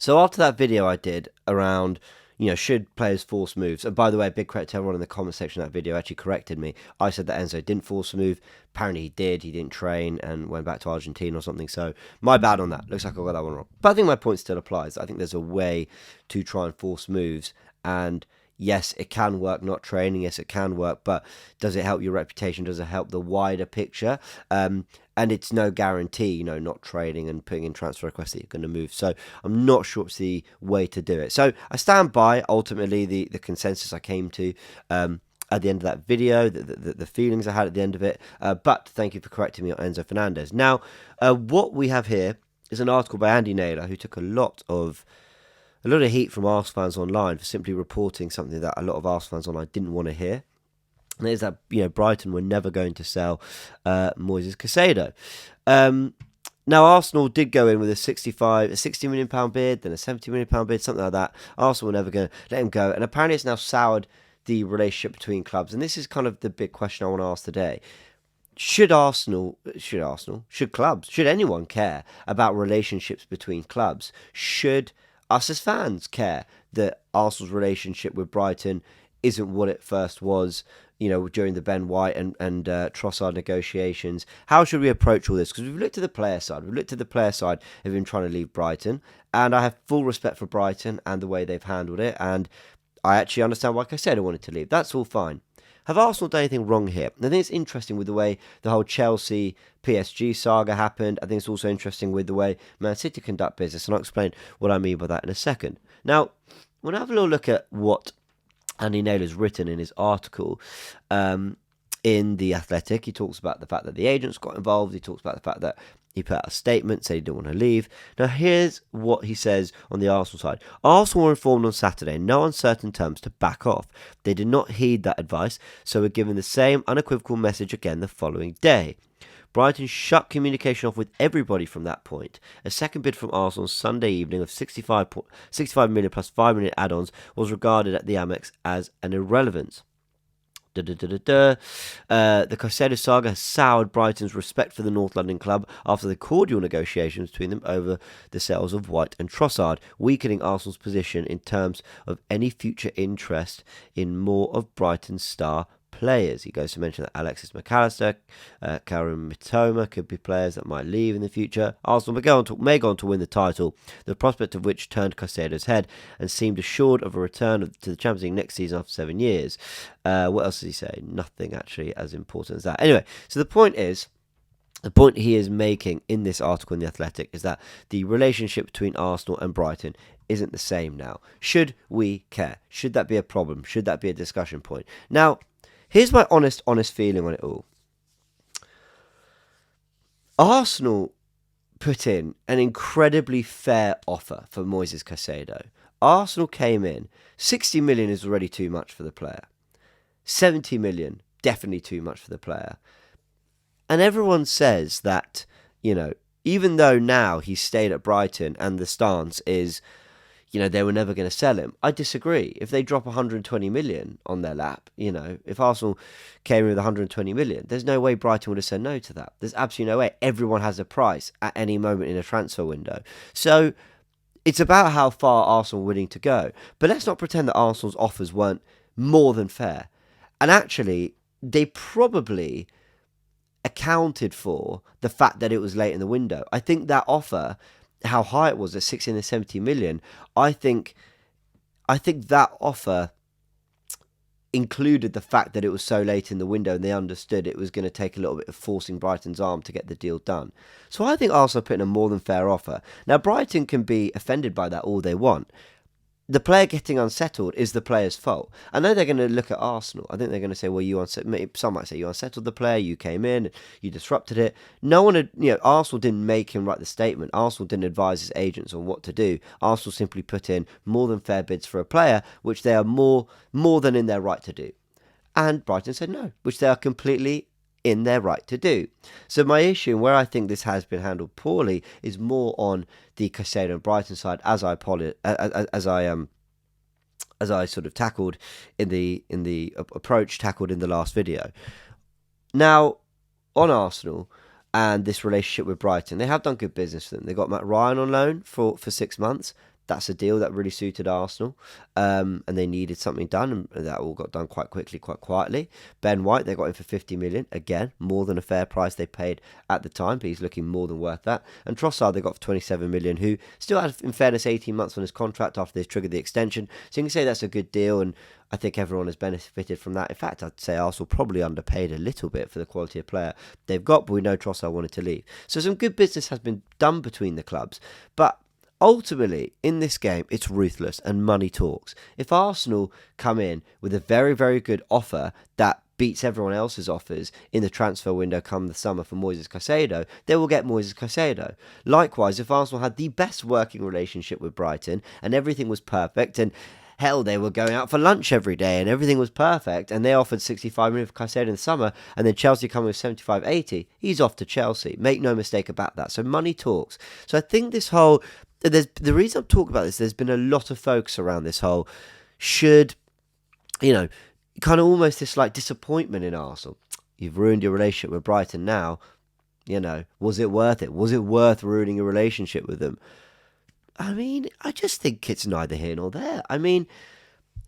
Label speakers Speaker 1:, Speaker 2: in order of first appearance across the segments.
Speaker 1: So after that video I did around, should players force moves? And by the way, big credit to everyone in the comment section of that video actually corrected me. I said that Enzo didn't force a move. Apparently he did. He didn't train and went back to Argentina or something. So my bad on that. Looks like I got that one wrong. But I think my point still applies. I think there's a way to try and force moves. And yes, it can work, not training. Yes, it can work. But does it help your reputation? Does it help the wider picture? And it's no guarantee, not trading and putting in transfer requests that you're going to move. So I'm not sure it's the way to do it. So I stand by, ultimately, the consensus I came to at the end of that video, the feelings I had at the end of it. But thank you for correcting me on Enzo Fernandez. Now, what we have here is an article by Andy Naylor, who took a lot of heat from Arsenal fans online for simply reporting something that a lot of Arsenal fans online didn't want to hear. And is that Brighton were never going to sell Moises Caicedo. Now Arsenal did go in with a £60 million bid, then a £70 million bid, something like that. Arsenal were never going to let him go, and apparently it's now soured the relationship between clubs. And this is kind of the big question I want to ask today. Should clubs, should anyone care about relationships between clubs? Should us as fans care that Arsenal's relationship with Brighton isn't what it first was, during the Ben White and Trossard negotiations? How should we approach all this? Because we've looked at the player side. Have been trying to leave Brighton, and I have full respect for Brighton and the way they've handled it, and I actually understand why Caicedo wanted to leave. That's all fine. Have Arsenal done anything wrong here? I think it's interesting with the way the whole Chelsea PSG saga happened. I think it's also interesting with the way Man City conduct business, and I'll explain what I mean by that in a second. Now, when I have a little look at what Andy Naylor's written in his article in The Athletic, he talks about the fact that the agents got involved. He talks about the fact that he put out a statement, said he didn't want to leave. Now, here's what he says on the Arsenal side. Arsenal were informed on Saturday in no uncertain terms to back off. They did not heed that advice, so were given the same unequivocal message again the following day. Brighton shut communication off with everybody from that point. A second bid from Arsenal on Sunday evening of 65 million plus 5 million add-ons was regarded at the Amex as an irrelevance. The Caicedo saga has soured Brighton's respect for the North London club after the cordial negotiations between them over the sales of White and Trossard, weakening Arsenal's position in terms of any future interest in more of Brighton's star players. He goes to mention that Alexis McAllister, Karim Mitoma could be players that might leave in the future. Arsenal may go on to win the title, the prospect of which turned Caicedo's head and seemed assured of a return to the Champions League next season after 7 years. What else does he say? Nothing actually as important as that. Anyway, so the point he is making in this article in The Athletic is that the relationship between Arsenal and Brighton isn't the same now. Should we care? Should that be a problem? Should that be a discussion point? Now, here's my honest feeling on it all. Arsenal put in an incredibly fair offer for Moises Caicedo. Arsenal came in, 60 million is already too much for the player. 70 million, definitely too much for the player. And everyone says that, even though now he's stayed at Brighton and the stance is, they were never going to sell him. I disagree. If they drop 120 million on their lap, if Arsenal came in with 120 million, there's no way Brighton would have said no to that. There's absolutely no way. Everyone has a price at any moment in a transfer window. So it's about how far Arsenal are willing to go. But let's not pretend that Arsenal's offers weren't more than fair. And actually, they probably accounted for the fact that it was late in the window. I think that offer, how high it was at 60 and 70 million, I think that offer included the fact that it was so late in the window and they understood it was going to take a little bit of forcing Brighton's arm to get the deal done. So I think Arsenal put in a more than fair offer. Now, Brighton can be offended by that all they want. The player getting unsettled is the player's fault. I know they're going to look at Arsenal. I think they're going to say, well, some might say you unsettled the player, you came in, you disrupted it. No one had, Arsenal didn't make him write the statement. Arsenal didn't advise his agents on what to do. Arsenal simply put in more than fair bids for a player, which they are more than in their right to do. And Brighton said no, which they are completely in their right to do. So my issue, and where I think this has been handled poorly, is more on the Caicedo and Brighton side, as I sort of tackled in the approach tackled in the last video. Now, on Arsenal and this relationship with Brighton, they have done good business for them. They got Matt Ryan on loan for 6 months. That's a deal that really suited Arsenal, and they needed something done, and that all got done quite quickly, quite quietly. Ben White, they got him for 50 million, again, more than a fair price they paid at the time, but he's looking more than worth that. And Trossard, they got for 27 million, who still had, in fairness, 18 months on his contract after they triggered the extension, so you can say that's a good deal, and I think everyone has benefited from that. In fact, I'd say Arsenal probably underpaid a little bit for the quality of player they've got, but we know Trossard wanted to leave. So some good business has been done between the clubs, but ultimately, in this game, it's ruthless and money talks. If Arsenal come in with a very, very good offer that beats everyone else's offers in the transfer window come the summer for Moises Caicedo, they will get Moises Caicedo. Likewise, if Arsenal had the best working relationship with Brighton and everything was perfect, and hell, they were going out for lunch every day and everything was perfect, and they offered 65 million for Caicedo in the summer, and then Chelsea come with 75, 80, he's off to Chelsea. Make no mistake about that. So money talks. So I think this whole... the reason I'm talking about this, there's been a lot of focus around this whole should, kind of almost this like disappointment in Arsenal. You've ruined your relationship with Brighton now. Was it worth it? Was it worth ruining a relationship with them? I mean, I just think it's neither here nor there. I mean,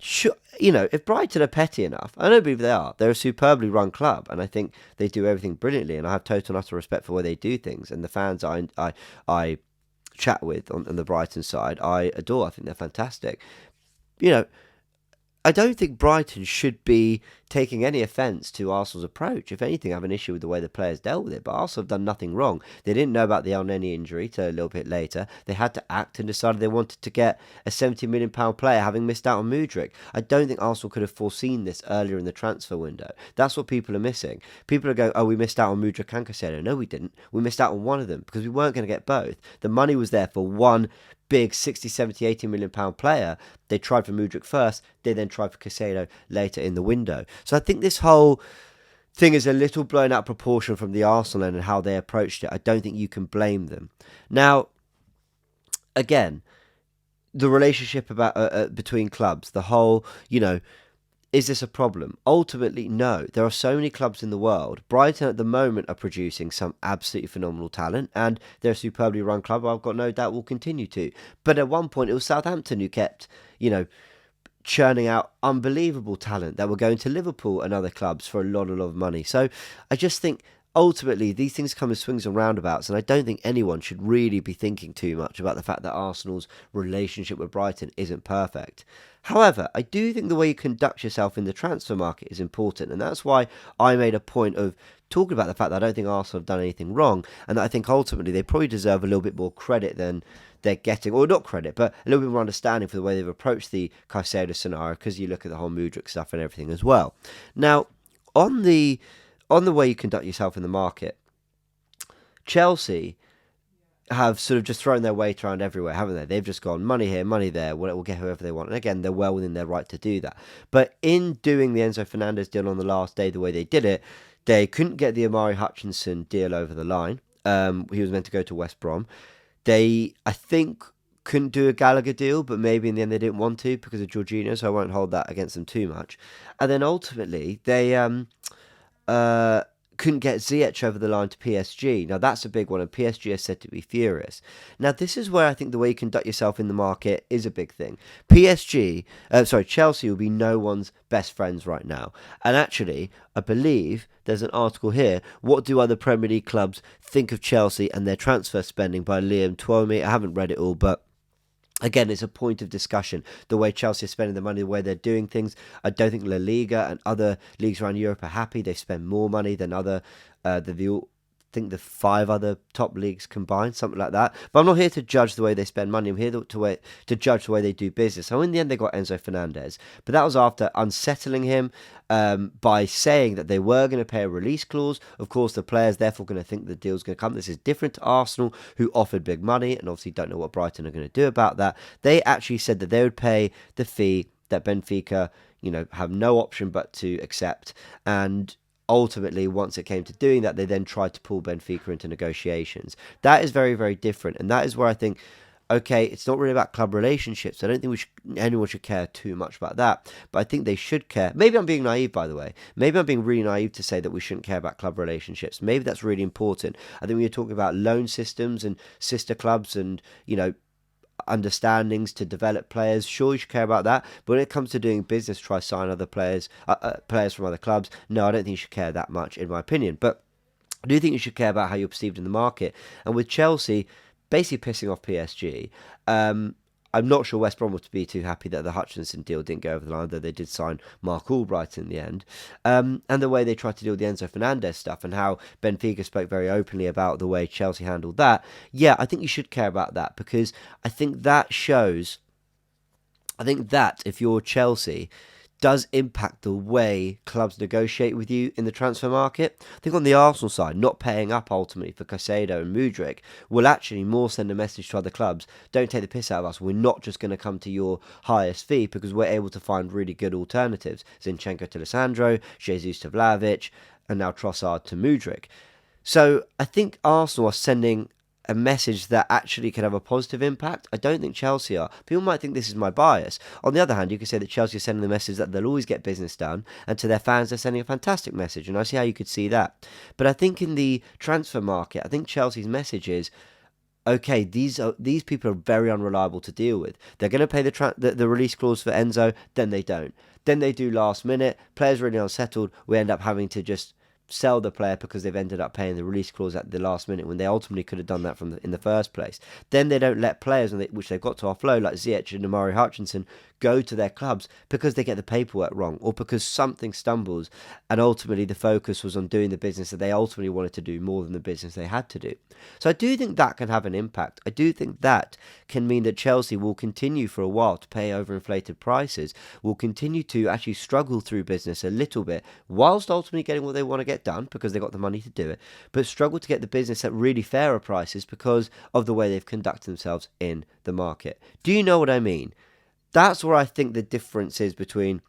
Speaker 1: if Brighton are petty enough, I don't believe they are. They're a superbly run club, and I think they do everything brilliantly, and I have total and utter respect for the way they do things, and the fans I chat with on the Brighton side, I adore. I think they're fantastic. I don't think Brighton should be taking any offence to Arsenal's approach. If anything, I have an issue with the way the players dealt with it. But Arsenal have done nothing wrong. They didn't know about the El Neni injury till a little bit later. They had to act and decided they wanted to get a £70 million player, having missed out on Mudryk. I don't think Arsenal could have foreseen this earlier in the transfer window. That's what people are missing. People are going, oh, we missed out on Mudryk and Caicedo. No, we didn't. We missed out on one of them because we weren't going to get both. The money was there for one big 60, 70, 80 million pound player. They tried for Mudryk first, they then tried for Caicedo later in the window. So I think this whole thing is a little blown out of proportion from the Arsenal end and how they approached it. I don't think you can blame them. Now, again, the relationship between clubs, the whole, is this a problem? Ultimately, no. There are so many clubs in the world. Brighton at the moment are producing some absolutely phenomenal talent, and they're a superbly run club. I've got no doubt will continue to. But at one point, it was Southampton who kept, churning out unbelievable talent that were going to Liverpool and other clubs for a lot of money. So I just think ultimately these things come in swings and roundabouts, and I don't think anyone should really be thinking too much about the fact that Arsenal's relationship with Brighton isn't perfect. However, I do think the way you conduct yourself in the transfer market is important, and that's why I made a point of talking about the fact that I don't think Arsenal have done anything wrong, and that I think ultimately they probably deserve a little bit more credit than they're getting, or not credit, but a little bit more understanding for the way they've approached the Caicedo scenario, because you look at the whole Mudryk stuff and everything as well. Now, on the way you conduct yourself in the market, Chelsea have sort of just thrown their weight around everywhere, haven't they? They've just gone money here, money there, we'll get whoever they want. And again, they're well within their right to do that. But in doing the Enzo Fernandez deal on the last day, the way they did it, they couldn't get the Amari Hutchinson deal over the line. He was meant to go to West Brom. They, I think, couldn't do a Gallagher deal, but maybe in the end they didn't want to because of Jorginho, so I won't hold that against them too much. And then ultimately, they couldn't get Ziyech over the line to PSG. Now, that's a big one, and PSG is said to be furious. Now, this is where I think the way you conduct yourself in the market is a big thing. Chelsea will be no one's best friends right now. And actually, I believe there's an article here, What Do Other Premier League Clubs Think of Chelsea and Their Transfer Spending by Liam Twomey. I haven't read it all, but again, it's a point of discussion, the way Chelsea are spending the money, the way they're doing things. I don't think La Liga and other leagues around Europe are happy. They spend more money than the 5 other top leagues combined, something like that. But I'm not here to judge the way they spend money. I'm here to judge the way they do business. So in the end, they got Enzo Fernandez. But that was after unsettling him by saying that they were going to pay a release clause. Of course, the players therefore going to think the deal's going to come. This is different to Arsenal, who offered big money and obviously don't know what Brighton are going to do about that. They actually said that they would pay the fee that Benfica, have no option but to accept. And ultimately, once it came to doing that, they then tried to pull Benfica into negotiations. That is very, very different. And that is where I think, okay, it's not really about club relationships. I don't think anyone should care too much about that. But I think they should care. Maybe I'm being naive, by the way. Maybe I'm being really naive to say that we shouldn't care about club relationships. Maybe that's really important. I think when you're talking about loan systems and sister clubs and, understandings to develop players. Sure, you should care about that, but when it comes to doing business, try sign other players, players from other clubs. No, I don't think you should care that much, in my opinion. But I do think you should care about how you're perceived in the market. And with Chelsea basically pissing off PSG, I'm not sure West Brom would be too happy that the Hutchinson deal didn't go over the line, though they did sign Mark Albright in the end. And the way they tried to deal with the Enzo Fernandez stuff and how Benfica spoke very openly about the way Chelsea handled that. Yeah, I think you should care about that, because I think that shows, I think that if you're Chelsea, does impact the way clubs negotiate with you in the transfer market. I think on the Arsenal side, not paying up ultimately for Caicedo and Mudryk will actually more send a message to other clubs: don't take the piss out of us. We're not just going to come to your highest fee, because we're able to find really good alternatives. Zinchenko to Lissandro, Jesus to Vlahovic, and now Trossard to Mudryk. So I think Arsenal are sending a message that actually can have a positive impact. I don't think Chelsea are. People might think this is my bias. On the other hand, you could say that Chelsea are sending the message that they'll always get business done, and to their fans they're sending a fantastic message, and I see how you could see that. But I think in the transfer market, I think Chelsea's message is, okay, these people are very unreliable to deal with. They're going to pay the release clause for Enzo, then they don't. Then they do last minute. Players really unsettled. We end up having to just sell the player because they've ended up paying the release clause at the last minute when they ultimately could have done that in the first place. Then they don't let players which they've got to offload, like Ziyech and Amari Hutchinson, go to their clubs because they get the paperwork wrong, or because something stumbles, and ultimately the focus was on doing the business that they ultimately wanted to do more than the business they had to do. So I do think that can have an impact. I do think that can mean that Chelsea will continue for a while to pay overinflated prices, will continue to actually struggle through business a little bit, whilst ultimately getting what they want to get done because they got the money to do it, but struggle to get the business at really fairer prices because of the way they've conducted themselves in the market. Do you know what I mean? That's where I think the difference is between,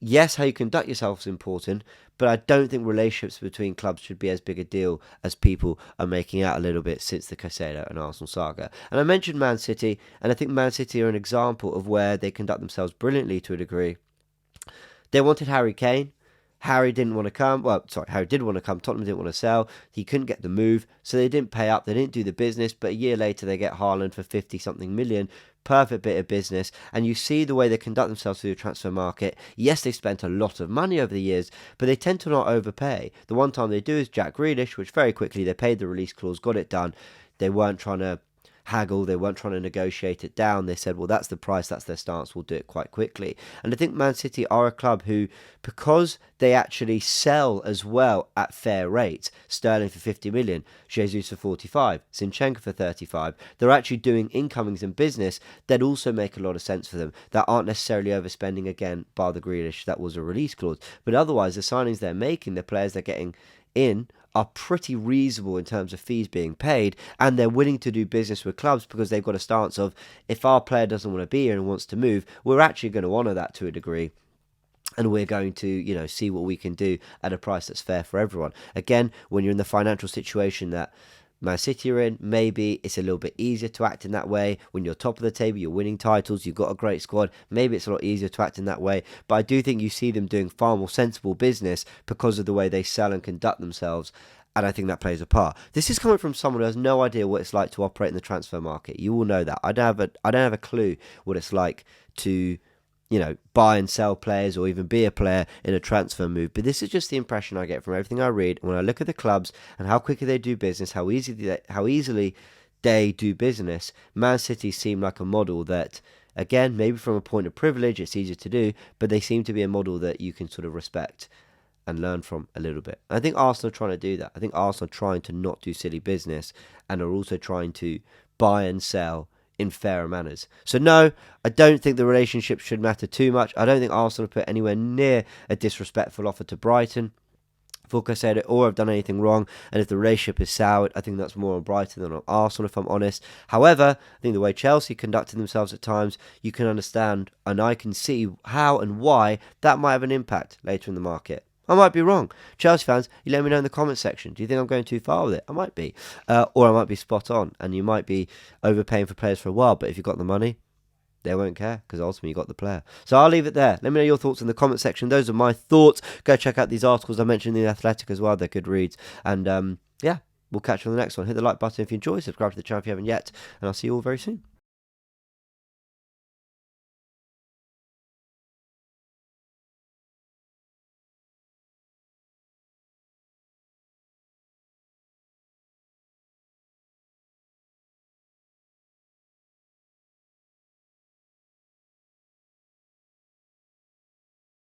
Speaker 1: yes, how you conduct yourself is important, but I don't think relationships between clubs should be as big a deal as people are making out a little bit since the Caicedo and Arsenal saga. And I mentioned Man City, and I think Man City are an example of where they conduct themselves brilliantly to a degree. They wanted Harry Kane. Harry didn't want to come. Well, sorry, Harry did want to come. Tottenham didn't want to sell. He couldn't get the move, so they didn't pay up. They didn't do the business, but a year later they get Haaland for 50-something million. Perfect bit of business. And you see the way they conduct themselves through the transfer market. Yes, they spent a lot of money over the years, but they tend to not overpay. The one time they do is Jack Grealish, which very quickly they paid the release clause, got it done. They weren't trying to haggle, they weren't trying to negotiate it down. They said, well, that's the price, that's their stance, we'll do it quite quickly. And I think Man City are a club who, because they actually sell as well at fair rates, Sterling for 50 million, Jesus for 45, Zinchenko for 35, they're actually doing incomings and business that also make a lot of sense for them, that aren't necessarily overspending, again, bar the Grealish, that was a release clause. But otherwise, the signings they're making, the players they're getting in, are pretty reasonable in terms of fees being paid, and they're willing to do business with clubs because they've got a stance of, if our player doesn't want to be here and wants to move, we're actually going to honour that to a degree, and we're going to, see what we can do at a price that's fair for everyone. Again, when you're in the financial situation that Man City are in, maybe it's a little bit easier to act in that way. When you're top of the table, you're winning titles, you've got a great squad, maybe it's a lot easier to act in that way. But I do think you see them doing far more sensible business because of the way they sell and conduct themselves, and I think that plays a part. This is coming from someone who has no idea what it's like to operate in the transfer market. You all know that. I don't have a clue what it's like to buy and sell players or even be a player in a transfer move. But this is just the impression I get from everything I read. When I look at the clubs and how quickly they do business, how easily they do business, Man City seem like a model that, again, maybe from a point of privilege, it's easier to do, but they seem to be a model that you can sort of respect and learn from a little bit. And I think Arsenal are trying to do that. I think Arsenal are trying to not do silly business and are also trying to buy and sell in fairer manners. So no, I don't think the relationship should matter too much. I don't think Arsenal have put anywhere near a disrespectful offer to Brighton for Caicedo or have done anything wrong. And if the relationship is soured, I think that's more on Brighton than on Arsenal, if I'm honest. However, I think the way Chelsea conducted themselves at times, you can understand, and I can see how and why that might have an impact later in the market. I might be wrong. Chelsea fans, you let me know in the comment section. Do you think I'm going too far with it? I might be. Or I might be spot on, and you might be overpaying for players for a while, but if you've got the money, they won't care, because ultimately you got the player. So I'll leave it there. Let me know your thoughts in the comment section. Those are my thoughts. Go check out these articles I mentioned in The Athletic as well. They're good reads. And yeah, we'll catch you on the next one. Hit the like button if you enjoy. Subscribe to the channel if you haven't yet. And I'll see you all very soon.